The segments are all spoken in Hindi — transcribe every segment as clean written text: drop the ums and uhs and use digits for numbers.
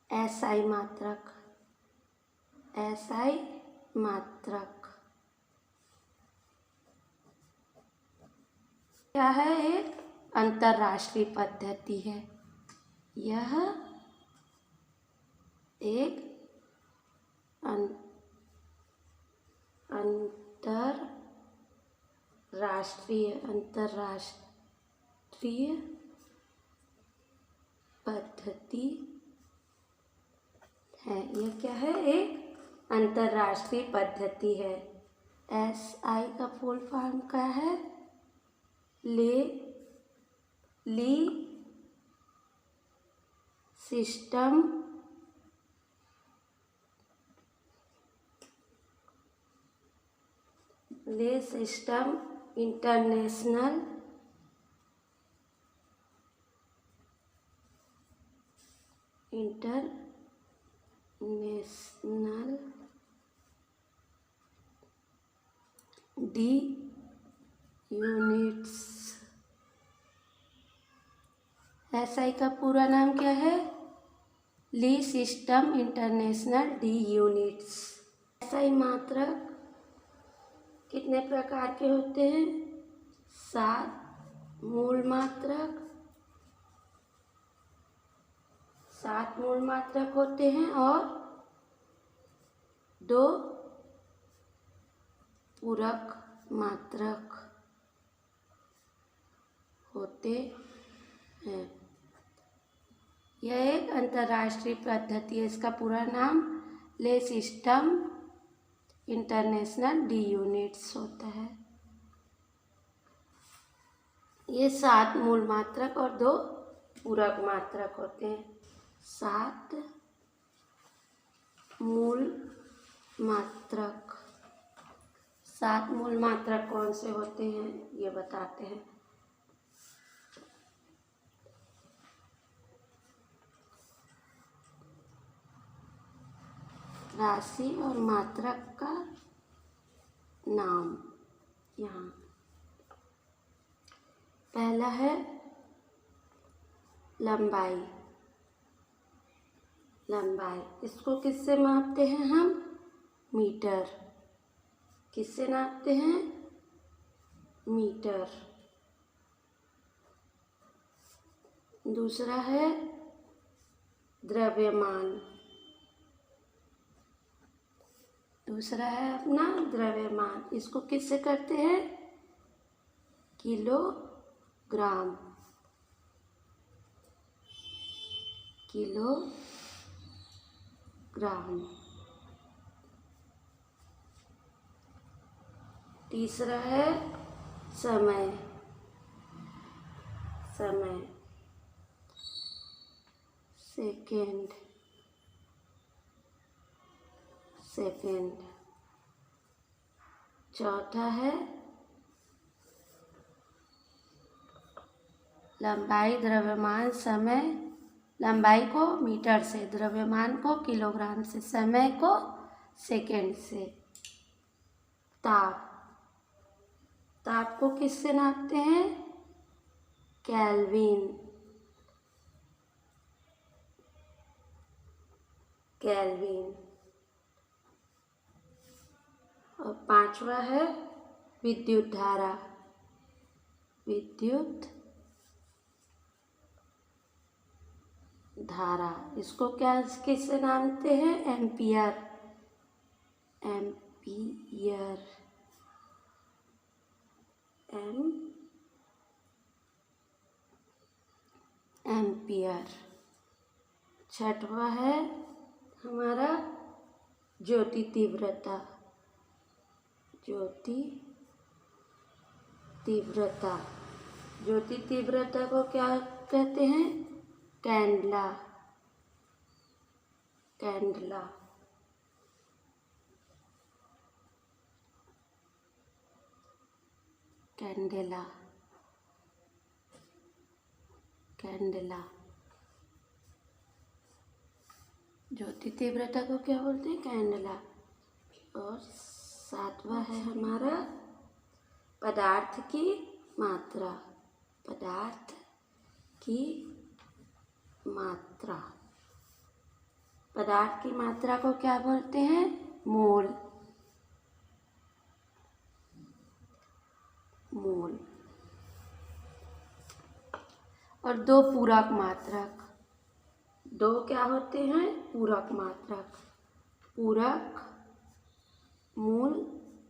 एसआई मात्रक, एसआई मात्रक क्या है? एक अंतर्राष्ट्रीय पद्धति है। यह एक अंतर्राष्ट्रीय पद्धति है। यह क्या है? एक अंतर्राष्ट्रीय पद्धति है। एसआई का फुल फॉर्म क्या है? Le system international de units. SI का पूरा नाम क्या है? Le system international de units. SI मात्रक कितने प्रकार के होते हैं? 7 मूल मात्रक, 7 मूल मात्रक होते हैं और 2 पूरक मात्रक होते हैं। यह एक अंतर्राष्ट्रीय पद्धति है। इसका पूरा नाम ले सिस्टम इंटरनेशनल डी यूनिट्स होता है। ये 7 मूल मात्रक और 2 पूरक मात्रक होते हैं। 7 मूल मात्रक, 7 मूल मात्रक कौन से होते हैं ये बताते हैं। राशि और मात्रक का नाम यहाँ। पहला है लंबाई। लंबाई इसको किससे मापते हैं हम? मीटर। किससे नापते हैं? मीटर। दूसरा है द्रव्यमान। दूसरा है अपना द्रव्यमान। इसको किससे करते हैं? किलोग्राम। किलोग्राम। तीसरा है समय। समय सेकेंड। सेकेंड। चौथा है लंबाई, द्रव्यमान, समय। लंबाई को मीटर से, द्रव्यमान को किलोग्राम से, समय को सेकेंड से। ताप। ताप को किससे नापते हैं? केल्विन। केल्विन। और पांचवा है विद्युत धारा। विद्युत धारा इसको क्या किससे नापते हैं? एम्पियर। एम्पियर। एम्पियर। छठवां है हमारा ज्योति तीव्रता। ज्योति तीव्रता। ज्योति तीव्रता को क्या कहते हैं? कैंडला। कैंडला। कैंडेला। कैंडेला। ज्योति तीव्रता को क्या बोलते हैं? कैंडेला। और सातवां है हमारा पदार्थ की मात्रा। पदार्थ की मात्रा। पदार्थ की मात्रा को क्या बोलते हैं? मोल। मोल। और दो पूरक मात्रक, दो क्या होते हैं? पूरक मात्रक। पूरक, मूल,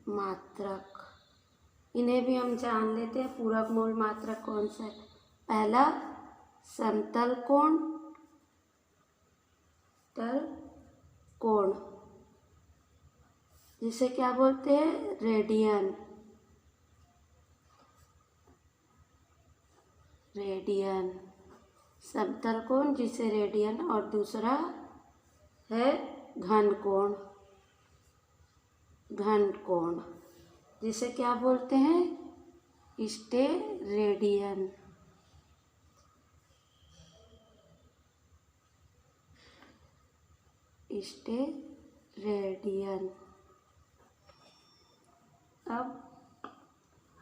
मात्रक। इन्हें भी हम जान लेते हैं। पूरक मूल मात्रक कौन सा है? पहला समतल कोण, तल कोण, जिसे क्या बोलते हैं? रेडियन। रेडियन, समतल कोण जिसे रेडियन। और दूसरा है घन कोण। घन कोण जिसे क्या बोलते हैं? स्टेरेडियन। स्टेरेडियन। अब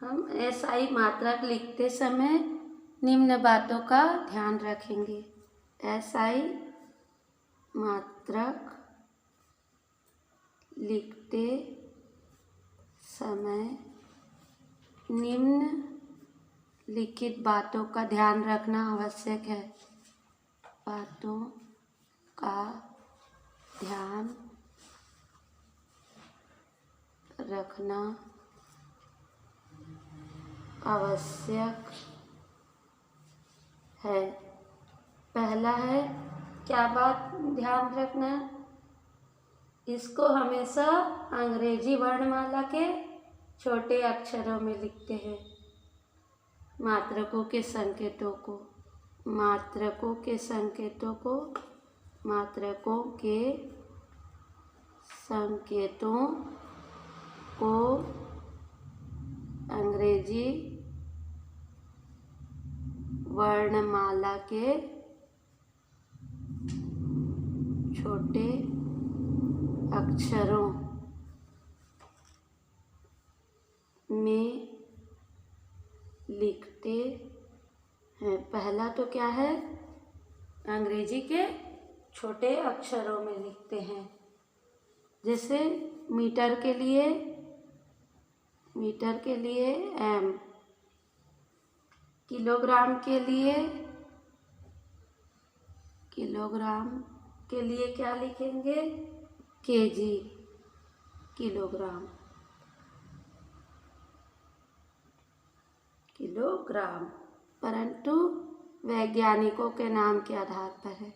हम एसआई मात्रक लिखते समय निम्न बातों का ध्यान रखेंगे। एसआई मात्रक लिखते समय निम्न लिखित बातों का ध्यान रखना आवश्यक है। बातों का ध्यान रखना आवश्यक है। पहला है, क्या बात ध्यान रखना? इसको हमेशा अंग्रेजी वर्णमाला के छोटे अक्षरों में लिखते हैं। मात्रकों के संकेतों को, मात्रकों के संकेतों को, मात्रकों के संकेतों को अंग्रेजी वर्णमाला के छोटे अक्षरों में लिखते हैं। पहला तो क्या है? अंग्रेजी के छोटे अक्षरों में लिखते हैं। जैसे मीटर के लिए एम, किलोग्राम के लिए क्या लिखेंगे? KG, kilogram. परंतु वैज्ञानिकों के नाम के आधार पर है।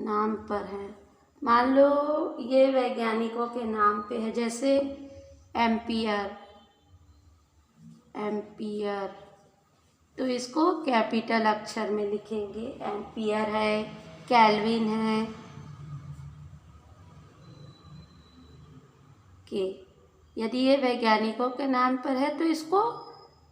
नाम पर है। मान लो ये वैज्ञानिकों के नाम पे है, जैसे एम्पियर। तो इसको कैपिटल अक्षर में लिखेंगे। एम्पियर है, केल्विन है, के। यदि ये वैज्ञानिकों के नाम पर है तो इसको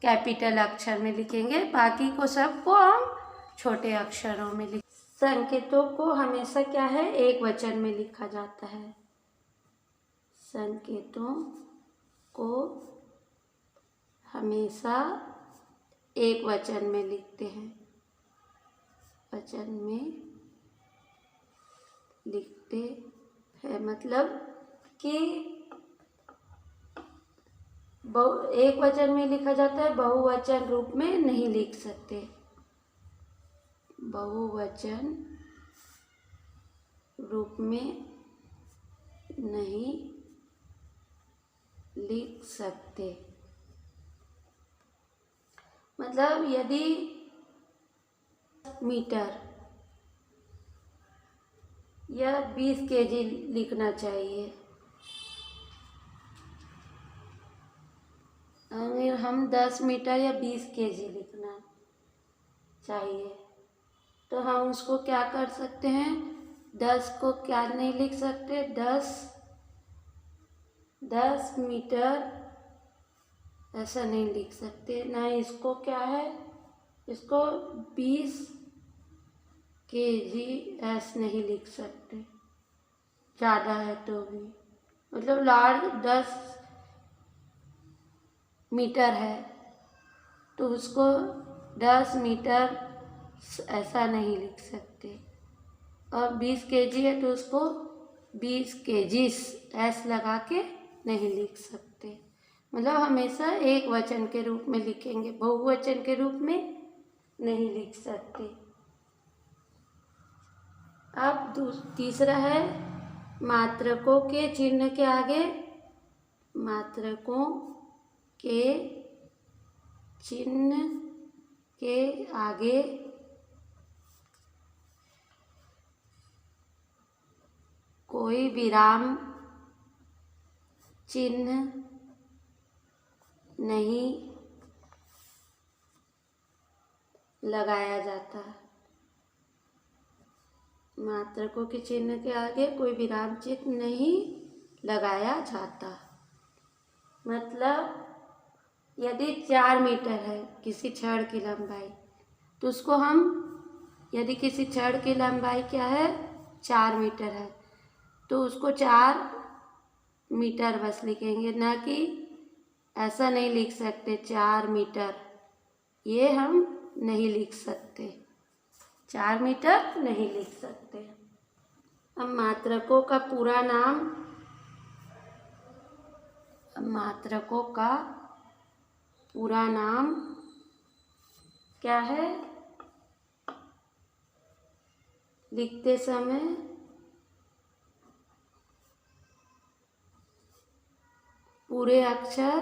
कैपिटल अक्षर में लिखेंगे, बाकी को सबको हम छोटे अक्षरों में लिख। संकेतों को हमेशा क्या है? एक वचन में लिखा जाता है। संकेतों को हमेशा एक वचन में लिखते हैं। वचन में लिखते हैं मतलब कि एक वचन में लिखा जाता है, बहुवचन रूप में नहीं लिख सकते। बहुवचन रूप में नहीं लिख सकते। मतलब यदि मीटर या 20 केजी लिखना चाहिए, अगर हम 10 मीटर या 20 केजी लिखना चाहिए तो हम उसको क्या कर सकते हैं? 10 को क्या नहीं लिख सकते? 10 मीटर ऐसा नहीं लिख सकते। ना इसको क्या है? इसको 20 केजी ऐसे नहीं लिख सकते, ज़्यादा है तो भी। मतलब लार्ज 10 मीटर है तो उसको 10 मीटर ऐसा नहीं लिख सकते। और 20 केजी है तो उसको 20 केजीस एस लगा के नहीं लिख सकते। मतलब हमेशा एक वचन के रूप में लिखेंगे, बहुवचन के रूप में नहीं लिख सकते। अब तीसरा है मात्रकों के चिन्ह के आगे, मात्रकों के चिन्ह के आगे कोई विराम चिन्ह नहीं लगाया जाता। मात्रकों के चिन्ह के आगे कोई विराम चिन्ह नहीं लगाया जाता। मतलब यदि 4 मीटर है किसी छड़ की लंबाई, तो उसको हम, यदि किसी छड़ की लंबाई क्या है 4 मीटर है, तो उसको 4 मीटर बस लिखेंगे, ना कि ऐसा नहीं लिख सकते 4 मीटर, ये हम नहीं लिख सकते, 4 मीटर नहीं लिख सकते। अब मात्रकों का पूरा नाम, मात्रकों का पूरा नाम क्या है? लिखते समय पूरे अक्षर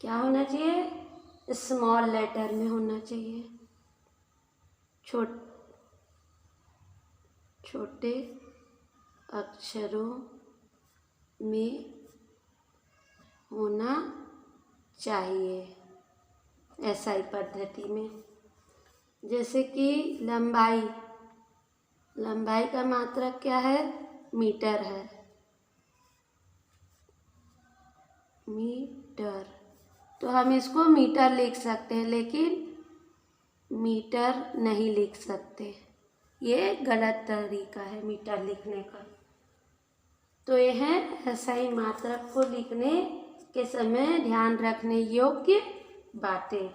क्या होना चाहिए? स्मॉल लेटर में होना चाहिए, छोटे अक्षरों में होना चाहिए एसआई पद्धति में। जैसे कि लंबाई, लंबाई का मात्रक क्या है? मीटर है, मीटर, तो हम इसको मीटर लिख सकते हैं, लेकिन मीटर नहीं लिख सकते, ये गलत तरीका है मीटर लिखने का। तो ये है एसआई मात्रक को लिखने के समय ध्यान रखने योग्य बातें।